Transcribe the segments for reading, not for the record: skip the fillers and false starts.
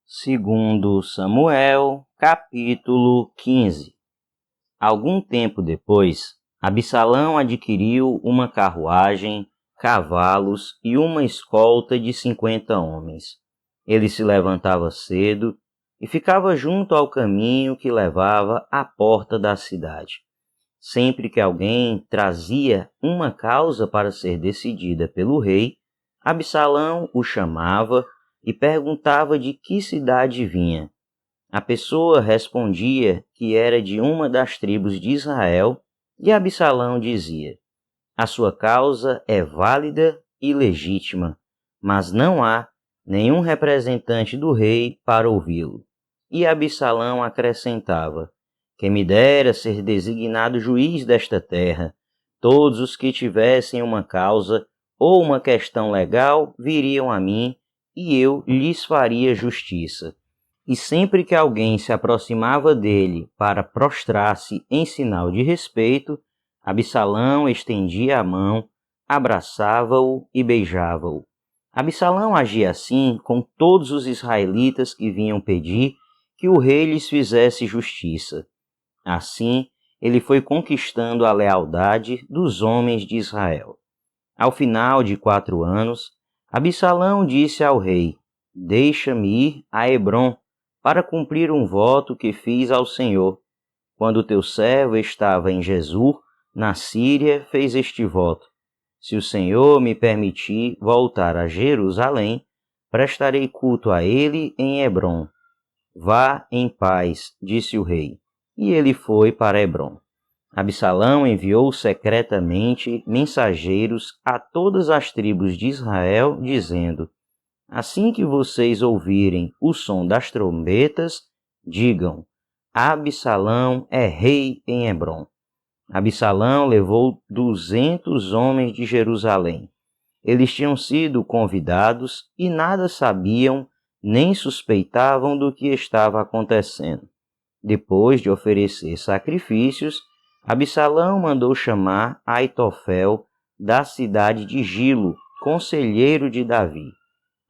Segundo Samuel, capítulo 15. Algum tempo depois, Absalão adquiriu uma carruagem, cavalos e uma escolta de 50 homens. Ele se levantava cedo e ficava junto ao caminho que levava à porta da cidade. Sempre que alguém trazia uma causa para ser decidida pelo rei, Absalão o chamava e perguntava de que cidade vinha. A pessoa respondia que era de uma das tribos de Israel e Absalão dizia: "A sua causa é válida e legítima, mas não há nenhum representante do rei para ouvi-lo." E Absalão acrescentava: "Quem me dera ser designado juiz desta terra. Todos os que tivessem uma causa ou uma questão legal viriam a mim e eu lhes faria justiça." E sempre que alguém se aproximava dele para prostrar-se em sinal de respeito, Absalão estendia a mão, abraçava-o e beijava-o. Absalão agia assim com todos os israelitas que vinham pedir que o rei lhes fizesse justiça. Assim, ele foi conquistando a lealdade dos homens de Israel. Ao final de 4 anos, Absalão disse ao rei: "Deixa-me ir a Hebrom para cumprir um voto que fiz ao Senhor. Quando teu servo estava em Gesur, na Síria, fez este voto: se o Senhor me permitir voltar a Jerusalém, prestarei culto a ele em Hebrom." "Vá em paz", disse o rei, e ele foi para Hebrom. Absalão enviou secretamente mensageiros a todas as tribos de Israel, dizendo: "Assim que vocês ouvirem o som das trombetas, digam: Absalão é rei em Hebrom." Absalão levou 200 homens de Jerusalém. Eles tinham sido convidados e nada sabiam nem suspeitavam do que estava acontecendo. Depois de oferecer sacrifícios, Absalão mandou chamar Aitofel da cidade de Gilo, conselheiro de Davi.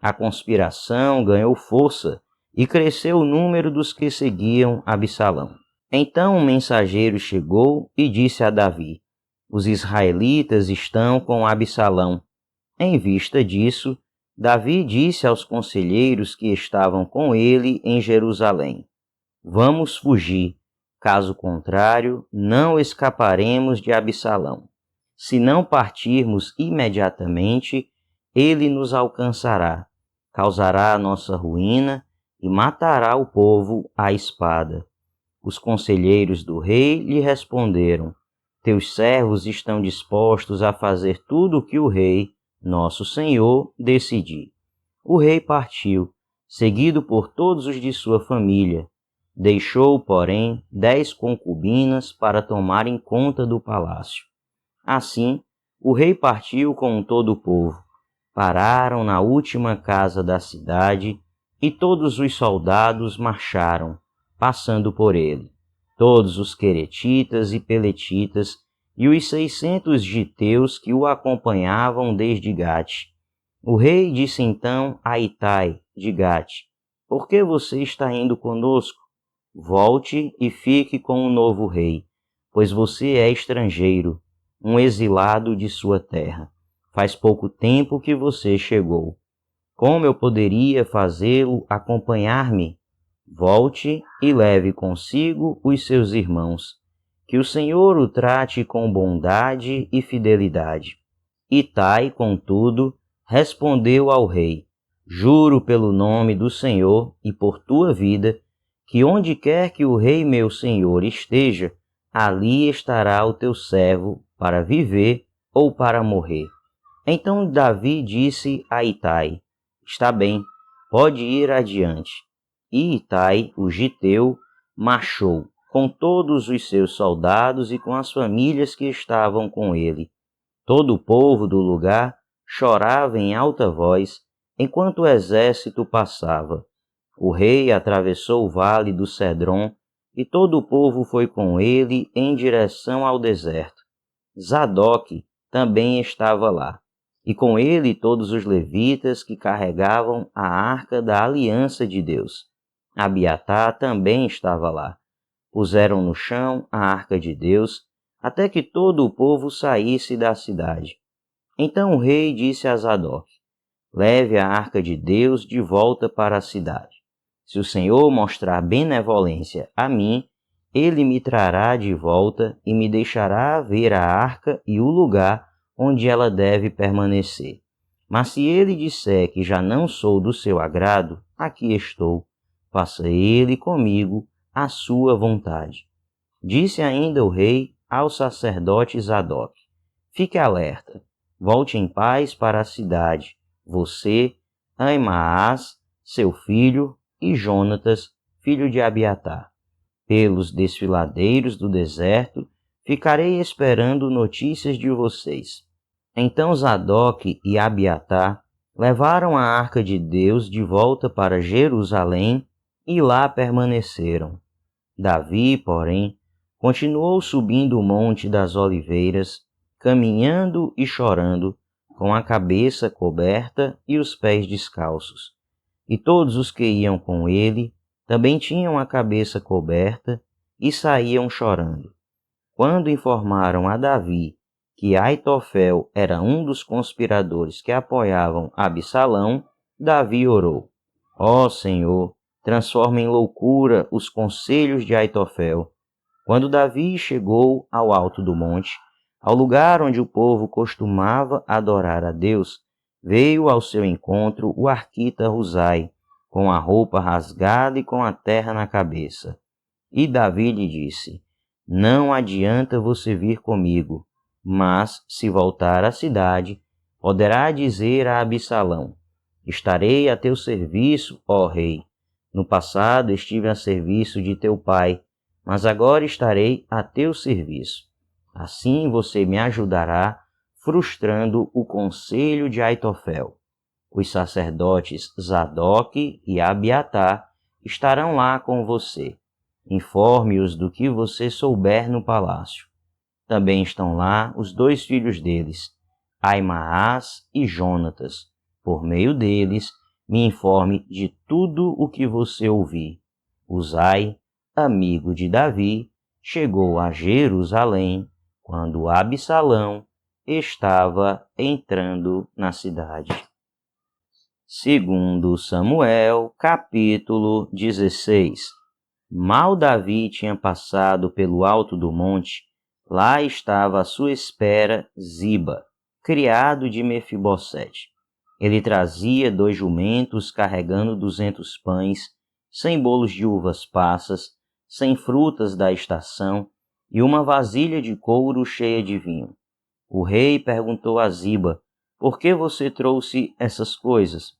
A conspiração ganhou força e cresceu o número dos que seguiam Absalão. Então um mensageiro chegou e disse a Davi: "Os israelitas estão com Absalão." Em vista disso, Davi disse aos conselheiros que estavam com ele em Jerusalém: "Vamos fugir. Caso contrário, não escaparemos de Absalão. Se não partirmos imediatamente, ele nos alcançará, causará a nossa ruína e matará o povo à espada." Os conselheiros do rei lhe responderam: "Teus servos estão dispostos a fazer tudo o que o rei, nosso senhor, decidir." O rei partiu, seguido por todos os de sua família. Deixou, porém, 10 concubinas para tomarem conta do palácio. Assim, o rei partiu com todo o povo. Pararam na última casa da cidade e todos os soldados marcharam, passando por ele. Todos os queretitas e peletitas e os 600 giteus que o acompanhavam desde Gate. O rei disse então a Itai, de Gate: "Por que você está indo conosco? Volte e fique com o novo rei, pois você é estrangeiro, um exilado de sua terra. Faz pouco tempo que você chegou. Como eu poderia fazê-lo acompanhar-me? Volte e leve consigo os seus irmãos. Que o Senhor o trate com bondade e fidelidade." Itai, contudo, respondeu ao rei: "Juro pelo nome do Senhor e por tua vida, que onde quer que o rei meu senhor esteja, ali estará o teu servo para viver ou para morrer." Então Davi disse a Itai: "Está bem, pode ir adiante." E Itai, o giteu, marchou com todos os seus soldados e com as famílias que estavam com ele. Todo o povo do lugar chorava em alta voz enquanto o exército passava. O rei atravessou o vale do Cedron e todo o povo foi com ele em direção ao deserto. Zadok também estava lá. e com ele todos os levitas que carregavam a arca da aliança de Deus. Abiatar também estava lá. Puseram no chão a arca de Deus, até que todo o povo saísse da cidade. Então o rei disse a Zadok: leve a arca de Deus de volta para a cidade. Se o Senhor mostrar benevolência a mim, ele me trará de volta e me deixará ver a arca e o lugar onde ela deve permanecer. Mas se ele disser que já não sou do seu agrado, aqui estou. Faça ele comigo a sua vontade. Disse ainda o rei ao sacerdote Zadok: fique alerta, volte em paz para a cidade, você, Aimaas, seu filho, e Jonatas, filho de Abiatar. Pelos desfiladeiros do deserto, ficarei esperando notícias de vocês. Então Zadok e Abiatar levaram a arca de Deus de volta para Jerusalém e lá permaneceram. Davi, porém, continuou subindo o monte das oliveiras, caminhando e chorando, com a cabeça coberta e os pés descalços. E todos os que iam com ele também tinham a cabeça coberta e saíam chorando. Quando informaram a Davi que Aitofel era um dos conspiradores que apoiavam Absalão, Davi orou: ó Senhor, transforma em loucura os conselhos de Aitofel. Quando Davi chegou ao alto do monte, ao lugar onde o povo costumava adorar a Deus, veio ao seu encontro o arquita Husai, com a roupa rasgada e com a terra na cabeça. E Davi lhe disse: não adianta você vir comigo, mas, se voltar à cidade, poderá dizer a Absalão: estarei a teu serviço, ó rei. No passado estive a serviço de teu pai, mas agora estarei a teu serviço. Assim você me ajudará, frustrando o conselho de Aitofel. Os sacerdotes Zadok e Abiatar estarão lá com você. Informe-os do que você souber no palácio. Também estão lá os 2 filhos deles, Aimaas e Jonatas. Por meio deles, me informe de tudo o que você ouvir. Husai, amigo de Davi, chegou a Jerusalém quando Absalão estava entrando na cidade. Segundo Samuel, capítulo 16. Mal Davi tinha passado pelo alto do monte, lá estava à sua espera Ziba, criado de Mefibosete. Ele trazia 2 jumentos carregando 200 pães, 100 bolos de uvas passas, 100 frutas da estação e uma vasilha de couro cheia de vinho. O rei perguntou a Ziba: por que você trouxe essas coisas?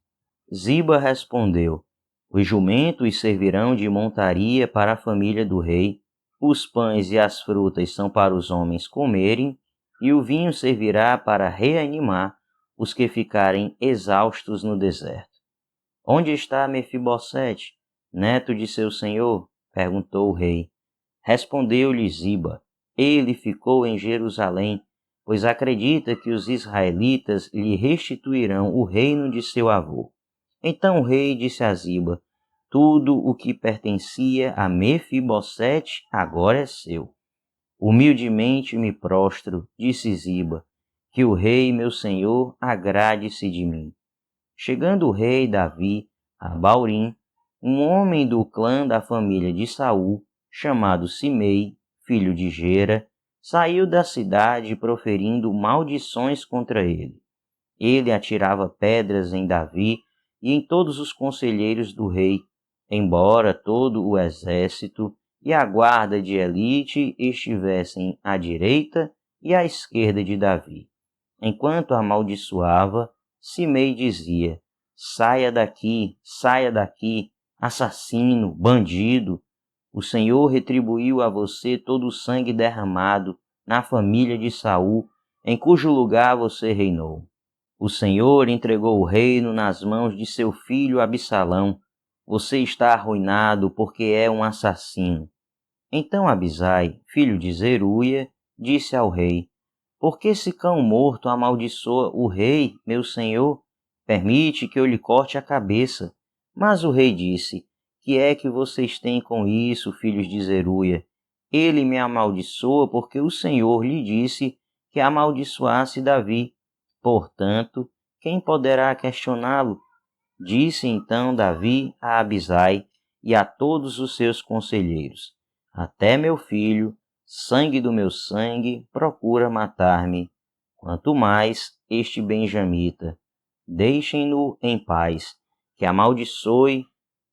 Ziba respondeu: os jumentos servirão de montaria para a família do rei, os pães e as frutas são para os homens comerem, e o vinho servirá para reanimar os que ficarem exaustos no deserto. Onde está Mefibosete, neto de seu senhor? Perguntou o rei. Respondeu-lhe Ziba: ele ficou em Jerusalém, pois acredita que os israelitas lhe restituirão o reino de seu avô. Então o rei disse a Ziba: tudo o que pertencia a Mefibosete agora é seu. Humildemente me prostro, disse Ziba, que o rei meu senhor agrade-se de mim. Chegando o rei Davi a Baurim, um homem do clã da família de Saul, chamado Simei, filho de Gera, saiu da cidade proferindo maldições contra ele. Ele atirava pedras em Davi e em todos os conselheiros do rei, embora todo o exército e a guarda de elite estivessem à direita e à esquerda de Davi. Enquanto amaldiçoava, Simei dizia: saia daqui, assassino, bandido. O Senhor retribuiu a você todo o sangue derramado na família de Saul, em cujo lugar você reinou. O Senhor entregou o reino nas mãos de seu filho Absalão. Você está arruinado porque é um assassino. Então Abisai, filho de Zeruia, disse ao rei: Porque esse cão morto amaldiçoa o rei, meu senhor? Permite que eu lhe corte a cabeça. Mas o rei disse: Que é que vocês têm com isso, filhos de Zeruia? Ele me amaldiçoa porque o Senhor lhe disse que amaldiçoasse Davi. Portanto, quem poderá questioná-lo? Disse então Davi a Abisai e a todos os seus conselheiros: Até meu filho, sangue do meu sangue, procura matar-me. Quanto mais este benjamita. Deixem-no em paz, que amaldiçoe,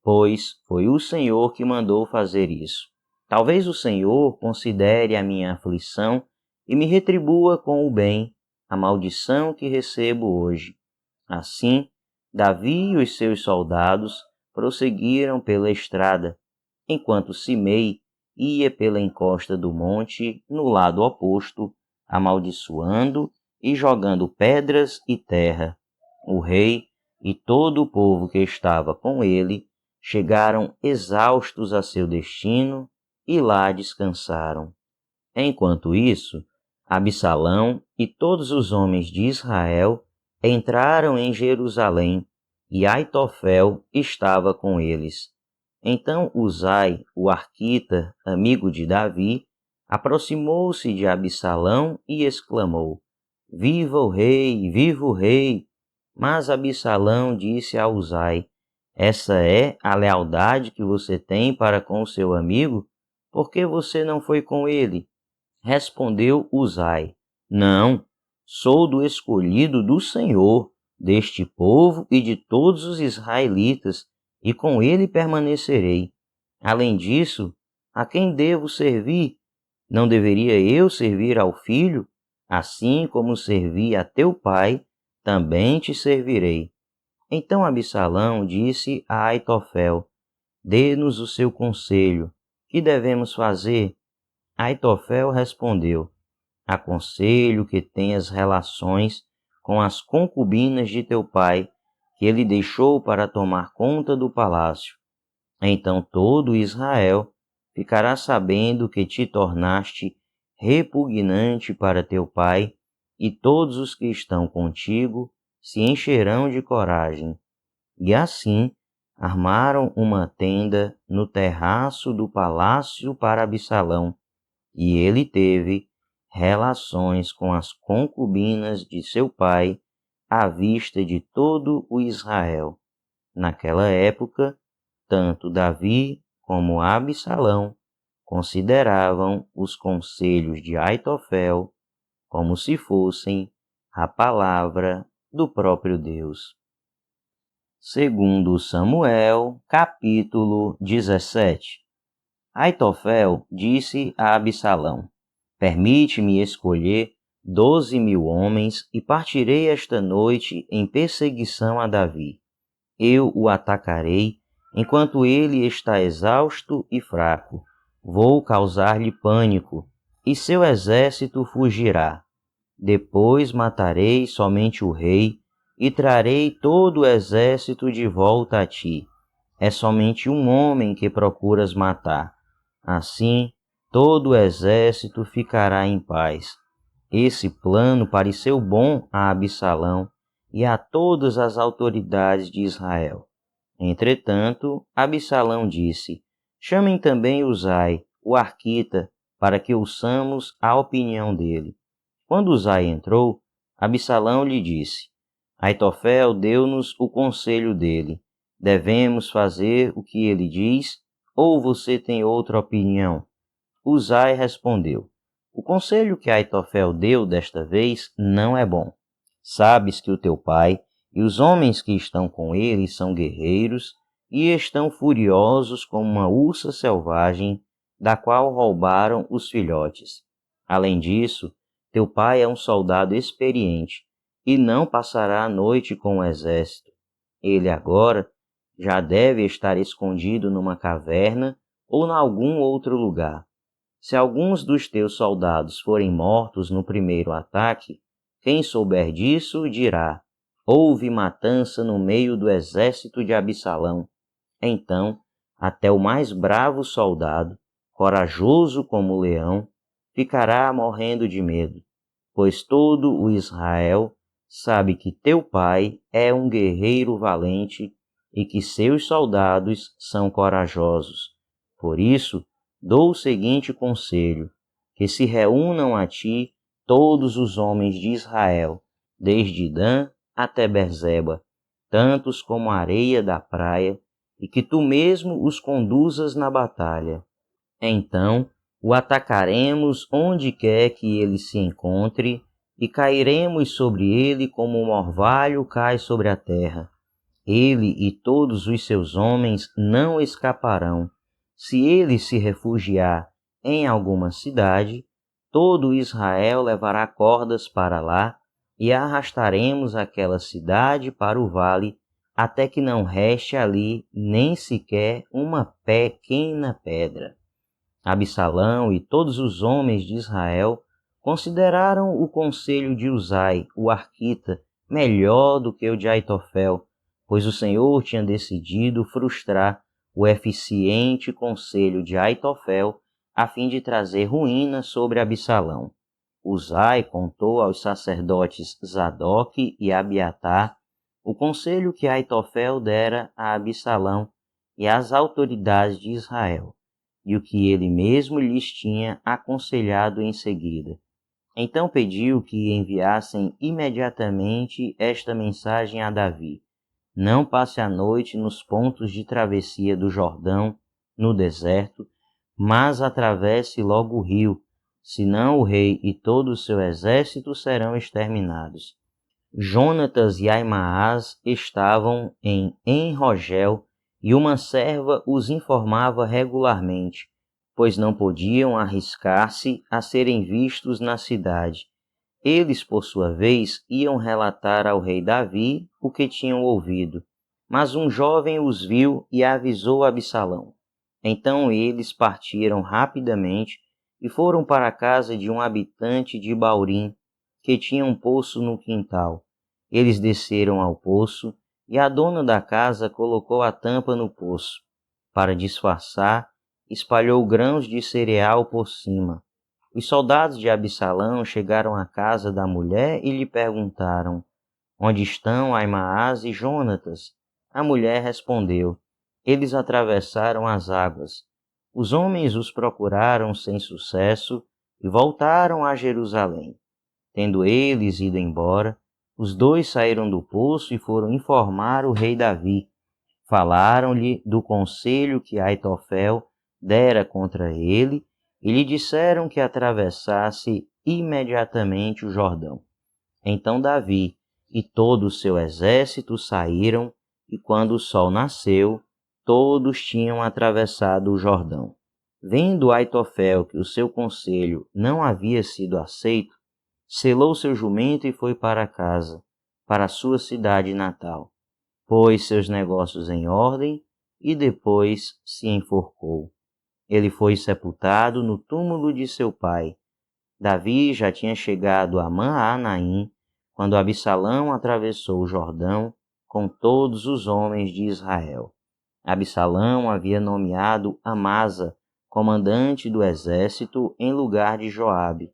pois foi o Senhor que mandou fazer isso. Talvez o Senhor considere a minha aflição e me retribua com o bem a maldição que recebo hoje. Assim, Davi e os seus soldados prosseguiram pela estrada, enquanto Simei ia pela encosta do monte no lado oposto, amaldiçoando e jogando pedras e terra. O rei e todo o povo que estava com ele chegaram exaustos a seu destino e lá descansaram. Enquanto isso, Absalão e todos os homens de Israel entraram em Jerusalém e Aitofel estava com eles. Então Uzai, o arquita, amigo de Davi, aproximou-se de Absalão e exclamou: Viva o rei, viva o rei! Mas Absalão disse a Uzai: Essa é a lealdade que você tem para com o seu amigo? Por que você não foi com ele? Respondeu Uzai: Não, sou do escolhido do Senhor, deste povo e de todos os israelitas, e com ele permanecerei. Além disso, a quem devo servir? Não deveria eu servir ao filho? Assim como servi a teu pai, também te servirei. Então Absalão disse a Aitofel: Dê-nos o seu conselho. Que devemos fazer? Aitofel respondeu: Aconselho que tenhas relações com as concubinas de teu pai, que ele deixou para tomar conta do palácio. Então todo Israel ficará sabendo que te tornaste repugnante para teu pai, e todos os que estão contigo se encherão de coragem. E assim armaram uma tenda no terraço do palácio para Absalão, e ele teve relações com as concubinas de seu pai à vista de todo o Israel. Naquela época, tanto Davi como Absalão consideravam os conselhos de Aitofel como se fossem a palavra do próprio Deus. Segundo Samuel, capítulo 17. Aitofel disse a Absalão: Permite-me escolher 12.000 homens e partirei esta noite em perseguição a Davi. Eu o atacarei enquanto ele está exausto e fraco. Vou causar-lhe pânico e seu exército fugirá. Depois matarei somente o rei e trarei todo o exército de volta a ti. É somente um homem que procuras matar. Assim, todo o exército ficará em paz. Esse plano pareceu bom a Absalão e a todas as autoridades de Israel. Entretanto, Absalão disse: Chamem também Uzai, o arquita, para que ouçamos a opinião dele. Quando Uzai entrou, Absalão lhe disse: Aitofel deu-nos o conselho dele. Devemos fazer o que ele diz, ou você tem outra opinião? Uzai respondeu: O conselho que Aitofel deu desta vez não é bom. Sabes que o teu pai e os homens que estão com ele são guerreiros e estão furiosos como uma ursa selvagem, da qual roubaram os filhotes. Além disso, teu pai é um soldado experiente e não passará a noite com o exército. Ele agora já deve estar escondido numa caverna ou em algum outro lugar. Se alguns dos teus soldados forem mortos no primeiro ataque, quem souber disso dirá: houve matança no meio do exército de Absalão. Então, até o mais bravo soldado, corajoso como o leão, ficará morrendo de medo. pois todo o Israel sabe que teu pai é um guerreiro valente e que seus soldados são corajosos. Por isso, dou o seguinte conselho: que se reúnam a ti todos os homens de Israel, desde Dan até Berzeba, tantos como a areia da praia, e que tu mesmo os conduzas na batalha. Então o atacaremos onde quer que ele se encontre, e cairemos sobre ele como um orvalho cai sobre a terra. Ele e todos os seus homens não escaparão. Se ele se refugiar em alguma cidade, todo Israel levará cordas para lá, e arrastaremos aquela cidade para o vale, até que não reste ali nem sequer uma pequena pedra. Absalão e todos os homens de Israel consideraram o conselho de Uzai, o arquita, melhor do que o de Aitofel, pois o Senhor tinha decidido frustrar o eficiente conselho de Aitofel a fim de trazer ruína sobre Absalão. Uzai contou aos sacerdotes Zadok e Abiatar o conselho que Aitofel dera a Absalão e às autoridades de Israel, e o que ele mesmo lhes tinha aconselhado em seguida. Então pediu que enviassem imediatamente esta mensagem a Davi: não passe a noite nos pontos de travessia do Jordão, no deserto, mas atravesse logo o rio, senão o rei e todo o seu exército serão exterminados. Jonatas e Aimaas estavam em Enrogel, e uma serva os informava regularmente, pois não podiam arriscar-se a serem vistos na cidade. Eles, por sua vez, iam relatar ao rei Davi o que tinham ouvido. Mas um jovem os viu e avisou Absalão. Então eles partiram rapidamente e foram para a casa de um habitante de Baurim, que tinha um poço no quintal. Eles desceram ao poço, e a dona da casa colocou a tampa no poço. Para disfarçar, espalhou grãos de cereal por cima. Os soldados de Absalão chegaram à casa da mulher e lhe perguntaram: onde estão Aimaas e Jonatas? A mulher respondeu: eles atravessaram as águas. Os homens os procuraram sem sucesso e voltaram a Jerusalém. Tendo eles ido embora, os dois saíram do poço e foram informar o rei Davi. Falaram-lhe do conselho que Aitofel dera contra ele e lhe disseram que atravessasse imediatamente o Jordão. Então Davi e todo o seu exército saíram, e quando o sol nasceu, todos tinham atravessado o Jordão. Vendo Aitofel que o seu conselho não havia sido aceito, selou seu jumento e foi para casa, para sua cidade natal. Pôs seus negócios em ordem e depois se enforcou. Ele foi sepultado no túmulo de seu pai. Davi já tinha chegado a Maanaim quando Absalão atravessou o Jordão com todos os homens de Israel. Absalão havia nomeado Amasa comandante do exército em lugar de Joabe.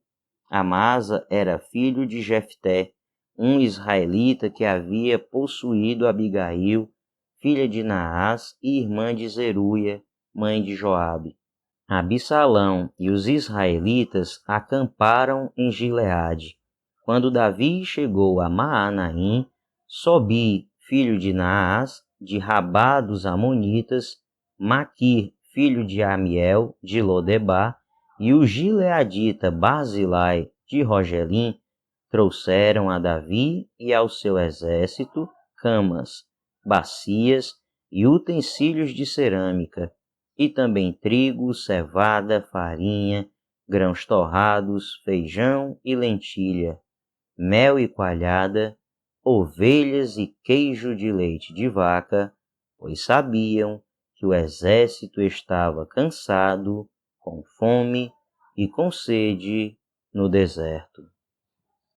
Amasa era filho de Jefté, um israelita que havia possuído Abigail, filha de Naás e irmã de Zeruia, mãe de Joabe. Absalão e os israelitas acamparam em Gileade. Quando Davi chegou a Maanaim, Sobi, filho de Naás, de Rabá dos Amonitas, Maquir, filho de Amiel, de Lodebar, e o gileadita Barzilai, de Rogelim, trouxeram a Davi e ao seu exército camas, bacias e utensílios de cerâmica, e também trigo, cevada, farinha, grãos torrados, feijão e lentilha, mel e coalhada, ovelhas e queijo de leite de vaca, pois sabiam que o exército estava cansado, com fome e com sede no deserto.